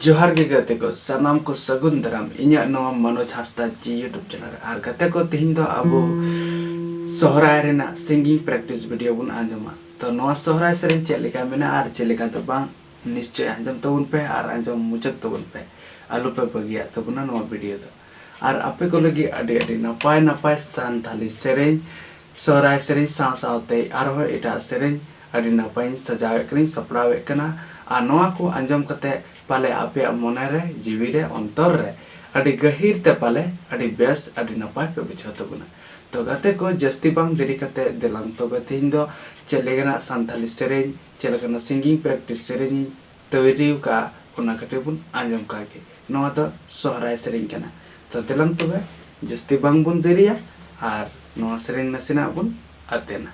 जोहार के गते को सनाम को सगुन दराम इन्या नवा मनोज हासदा जी यूट्यूब चैनल आर गते को तिहिन दो अबो सोहराय रेना सिंगिंग प्रैक्टिस वीडियो बुन आंजमा तो नवा सोहराय सेरें चेक लेका मेना आर चेक लेका तो बांग निश्चय आंजम तबुन पे आर आंजम मुचाद तबुन पे आलू पे बगिया तबुना नवा वीडियो दो आर आपे को लगी अडी अडी नपाय नपाय सानथाली सेरें सोहराय सेरें साव सावते आर हो एटा सेरें अडी नपाय सजावे कनी सपड़ावे कना आ नवा को आंजम कते पाले आपे मोने रे जीवी रे अंतर रे अडी गहिर ते पाले अडी बेस अडी नपाय पे बुझाव तबुना तो गाते को जस्ती बांग देरी कते देलांग तो बतिन दो चलेगना सानथाली सेरें चलेगना सिंगिंग प्रैक्टिस सेरें तैयारी का उना कते बुन आंजम कागे नवा तो सोहराय सेरें कना तो देलांग तो जस्ती बांग बुन देरिया आर नवा सेरें नसेना बुन आतेना।